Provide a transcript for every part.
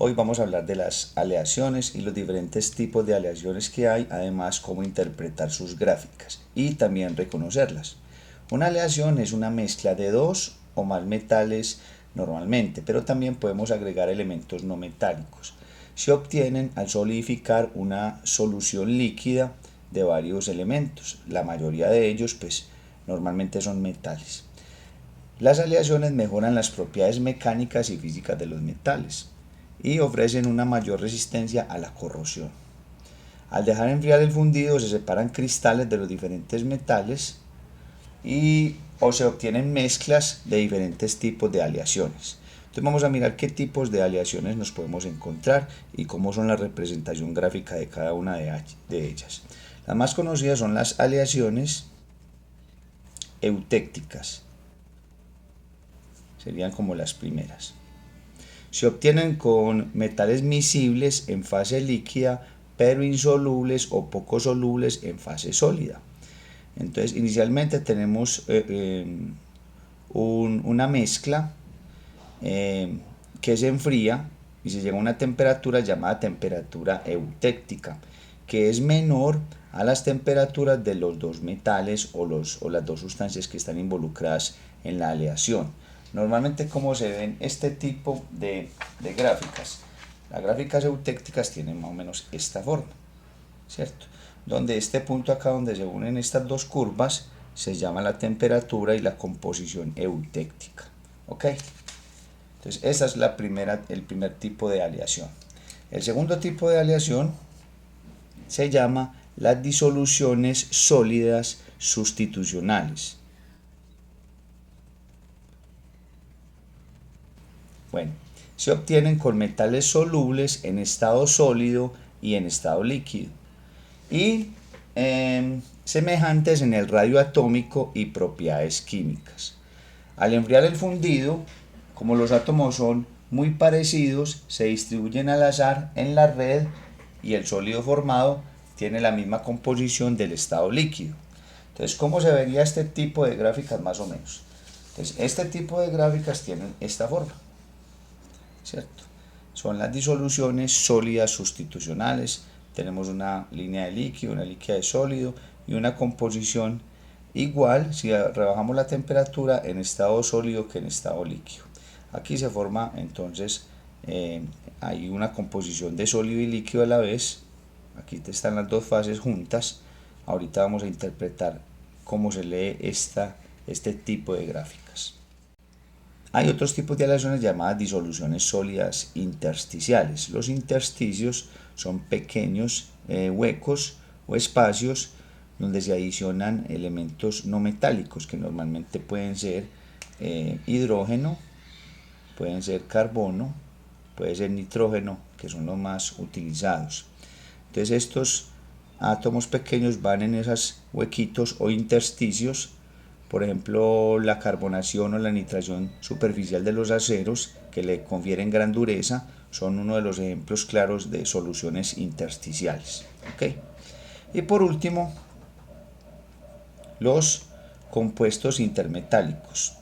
Hoy vamos a hablar de las aleaciones y los diferentes tipos de aleaciones que hay, además cómo interpretar sus gráficas y también reconocerlas. Una aleación es una mezcla de dos o más metales normalmente, pero también podemos agregar elementos no metálicos. Se obtienen al solidificar una solución líquida de varios elementos. La mayoría de ellos pues normalmente son metales. Las aleaciones mejoran las propiedades mecánicas y físicas de los metales y ofrecen una mayor resistencia a la corrosión. Al dejar enfriar el fundido se separan cristales de los diferentes metales o se obtienen mezclas de diferentes tipos de aleaciones. Entonces vamos a mirar qué tipos de aleaciones nos podemos encontrar y cómo son la representación gráfica de cada una de ellas. Las más conocidas son las aleaciones eutécticas. Serían como las primeras. Se obtienen con metales miscibles en fase líquida, pero insolubles o poco solubles en fase sólida. Entonces, inicialmente tenemos una mezcla que se enfría y se llega a una temperatura llamada temperatura eutéctica, que es menor a las temperaturas de los dos metales o las dos sustancias que están involucradas en la aleación. Normalmente, como se ven este tipo de gráficas, las gráficas eutécticas tienen más o menos esta forma, ¿cierto? Donde este punto acá donde se unen estas dos curvas se llama la temperatura y la composición eutéctica, ¿ok? Entonces esa es el primer tipo de aleación. El segundo tipo de aleación se llama las disoluciones sólidas sustitucionales. Bueno, se obtienen con metales solubles en estado sólido y en estado líquido y semejantes en el radio atómico y propiedades químicas. Al enfriar el fundido, como los átomos son muy parecidos, se distribuyen al azar en la red y el sólido formado tiene la misma composición del estado líquido. Entonces, ¿cómo se vería este tipo de gráficas más o menos? Entonces, este tipo de gráficas tienen esta forma, ¿cierto? Son las disoluciones sólidas sustitucionales. Tenemos una línea de líquido, una línea de sólido y una composición igual si rebajamos la temperatura en estado sólido que en estado líquido. Aquí se forma entonces, hay una composición de sólido y líquido a la vez. Aquí están las dos fases juntas. Ahorita vamos a interpretar cómo se lee este tipo de gráficas. Hay otros tipos de aleaciones llamadas disoluciones sólidas intersticiales. Los intersticios son pequeños huecos o espacios donde se adicionan elementos no metálicos que normalmente pueden ser hidrógeno, pueden ser carbono, puede ser nitrógeno, que son los más utilizados. Entonces estos átomos pequeños van en esos huequitos o intersticios. Por ejemplo, la carbonación o la nitración superficial de los aceros, que le confieren gran dureza, son uno de los ejemplos claros de soluciones intersticiales. ¿Okay? Y por último, los compuestos intermetálicos.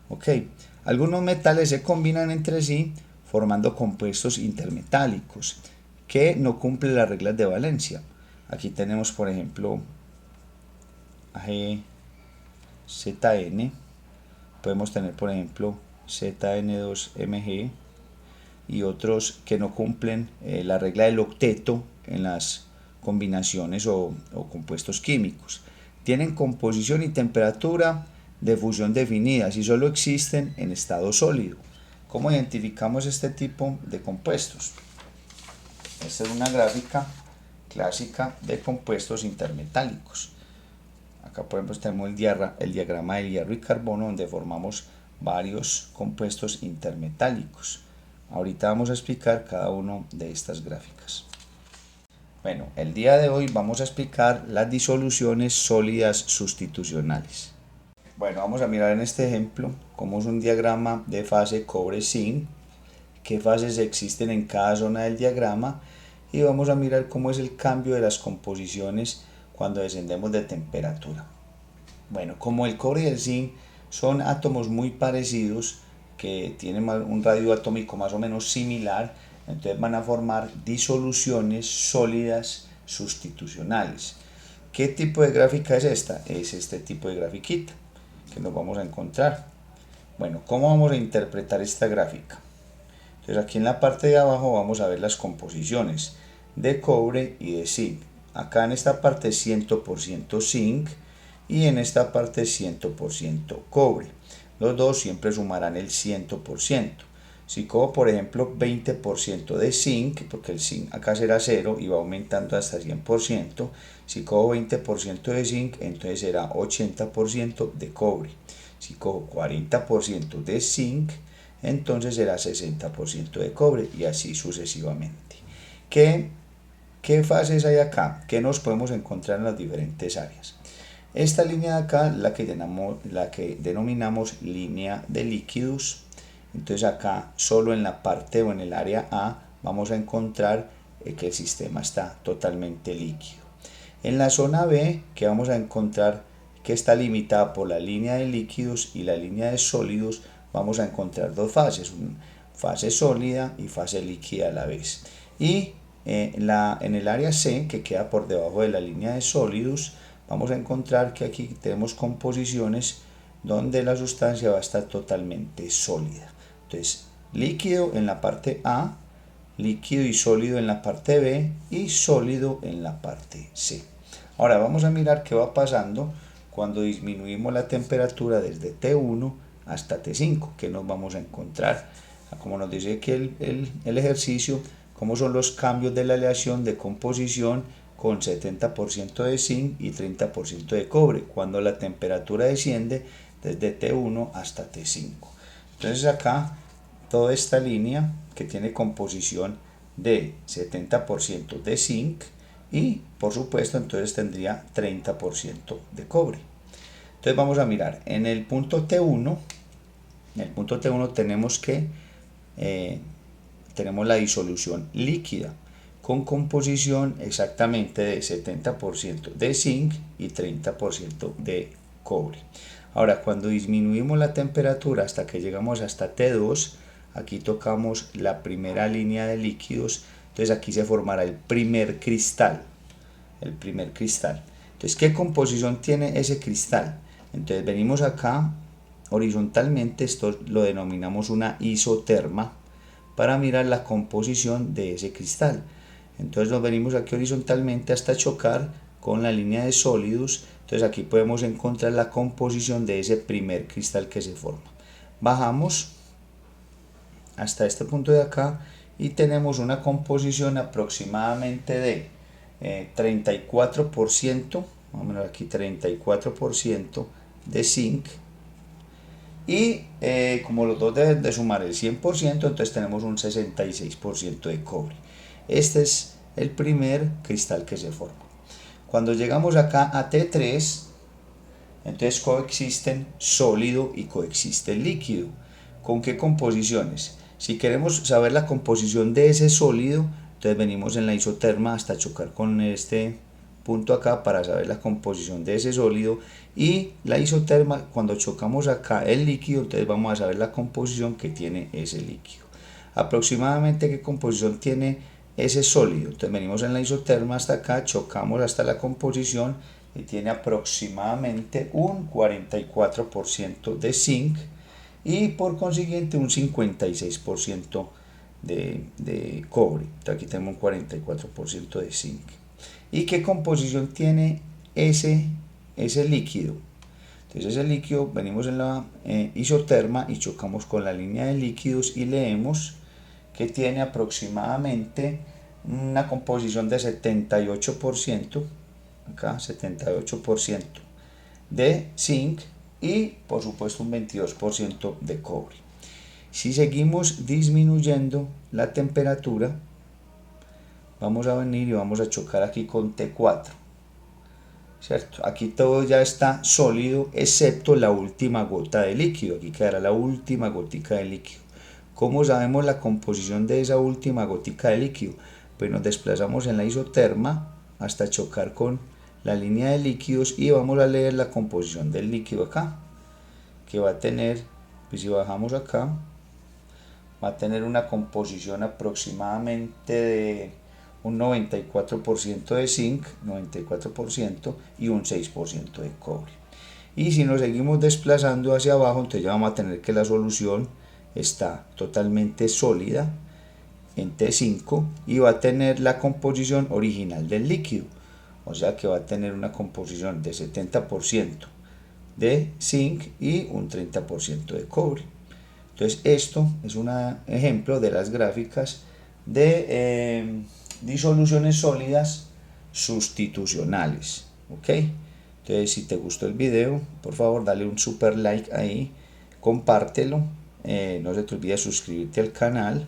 ¿Okay? Algunos metales se combinan entre sí formando compuestos intermetálicos que no cumplen las reglas de valencia. Aquí tenemos, por ejemplo, AgZN. Podemos tener, por ejemplo, ZN2Mg y otros que no cumplen la regla del octeto en las combinaciones o compuestos químicos. Tienen composición y temperatura de fusión definidas y solo existen en estado sólido. ¿Cómo identificamos este tipo de compuestos? Esta es una gráfica clásica de compuestos intermetálicos. Acá por ejemplo tenemos el diagrama del hierro y carbono donde formamos varios compuestos intermetálicos. Ahorita vamos a explicar cada uno de estas gráficas. Bueno, el día de hoy vamos a explicar las disoluciones sólidas sustitucionales. Bueno, vamos a mirar en este ejemplo cómo es un diagrama de fase cobre-zinc, qué fases existen en cada zona del diagrama y vamos a mirar cómo es el cambio de las composiciones cuando descendemos de temperatura. Bueno, como el cobre y el zinc son átomos muy parecidos que tienen un radio atómico más o menos similar, entonces van a formar disoluciones sólidas sustitucionales. ¿Qué tipo de gráfica es esta? Es este tipo de grafiquita que nos vamos a encontrar. Bueno, ¿cómo vamos a interpretar esta gráfica? Entonces aquí en la parte de abajo vamos a ver las composiciones de cobre y de zinc. Acá en esta parte 100% zinc y en esta parte 100% cobre. Los dos siempre sumarán el 100%. Si cojo por ejemplo 20% de zinc, porque el zinc acá será 0 y va aumentando hasta 100%, si cojo 20% de zinc, entonces será 80% de cobre. Si cojo 40% de zinc, entonces será 60% de cobre y así sucesivamente. ¿Qué fases hay acá? ¿Qué nos podemos encontrar en las diferentes áreas? Esta línea de acá, la que denominamos línea de líquidos. Entonces acá solo en la parte o en el área A vamos a encontrar que el sistema está totalmente líquido. En la zona B, que vamos a encontrar que está limitada por la línea de líquidos y la línea de sólidos, vamos a encontrar dos fases, fase sólida y fase líquida a la vez. Y en el área C, que queda por debajo de la línea de sólidos, vamos a encontrar que aquí tenemos composiciones donde la sustancia va a estar totalmente sólida. Entonces, líquido en la parte A, líquido y sólido en la parte B y sólido en la parte C. Ahora vamos a mirar qué va pasando cuando disminuimos la temperatura desde T1 hasta T5, que nos vamos a encontrar. Como nos dice aquí el ejercicio, cómo son los cambios de la aleación de composición con 70% de zinc y 30% de cobre, cuando la temperatura desciende desde T1 hasta T5. Entonces acá toda esta línea que tiene composición de 70% de zinc y por supuesto entonces tendría 30% de cobre. Entonces vamos a mirar, en el punto T1 tenemos que tenemos la disolución líquida con composición exactamente de 70% de zinc y 30% de cobre. Ahora, cuando disminuimos la temperatura hasta que llegamos hasta T2, aquí tocamos la primera línea de líquidos, entonces aquí se formará el primer cristal. Entonces, ¿qué composición tiene ese cristal? Entonces venimos acá horizontalmente, esto lo denominamos una isoterma, para mirar la composición de ese cristal. Entonces nos venimos aquí horizontalmente hasta chocar con la línea de sólidos, entonces aquí podemos encontrar la composición de ese primer cristal que se forma. Bajamos hasta este punto de acá y tenemos una composición aproximadamente de 34%, vamos a ver aquí 34% de zinc y como los dos deben de sumar el 100%, entonces tenemos un 66% de cobre. Este es el primer cristal que se forma. Cuando llegamos acá a T3, entonces coexisten sólido y coexiste líquido. ¿Con qué composiciones? Si queremos saber la composición de ese sólido, entonces venimos en la isoterma hasta chocar con este punto acá para saber la composición de ese sólido, y la isoterma, cuando chocamos acá el líquido, entonces vamos a saber la composición que tiene ese líquido. Aproximadamente qué composición tiene ese sólido, entonces venimos en la isoterma hasta acá, chocamos hasta la composición y tiene aproximadamente un 44% de zinc y por consiguiente un 56% de cobre. Entonces aquí tenemos un 44% de zinc. ¿Y qué composición tiene ese líquido? Entonces ese líquido, venimos en la isoterma y chocamos con la línea de líquidos y leemos que tiene aproximadamente una composición de 78%, acá 78% de zinc y por supuesto un 22% de cobre. Si seguimos disminuyendo la temperatura, vamos a venir y vamos a chocar aquí con T4, ¿cierto? Aquí todo ya está sólido excepto la última gota de líquido, aquí quedará la última gotica de líquido. ¿Cómo sabemos la composición de esa última gotica de líquido? Pues nos desplazamos en la isoterma hasta chocar con la línea de líquidos y vamos a leer la composición del líquido acá, que va a tener, pues si bajamos acá, va a tener una composición aproximadamente de un 94% de zinc, 94% y un 6% de cobre. Y si nos seguimos desplazando hacia abajo, entonces ya vamos a tener que la solución está totalmente sólida en T5 y va a tener la composición original del líquido, o sea que va a tener una composición de 70% de zinc y un 30% de cobre. Entonces esto es un ejemplo de las gráficas de disoluciones sólidas sustitucionales. ¿Ok? Entonces si te gustó el video, por favor dale un super like ahí, compártelo, no se te olvide suscribirte al canal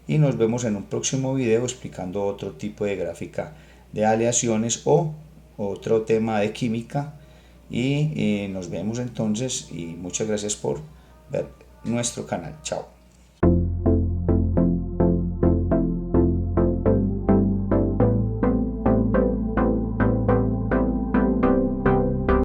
y nos vemos en un próximo video explicando otro tipo de gráfica de aleaciones o otro tema de química y nos vemos entonces y muchas gracias por ver nuestro canal. Chao.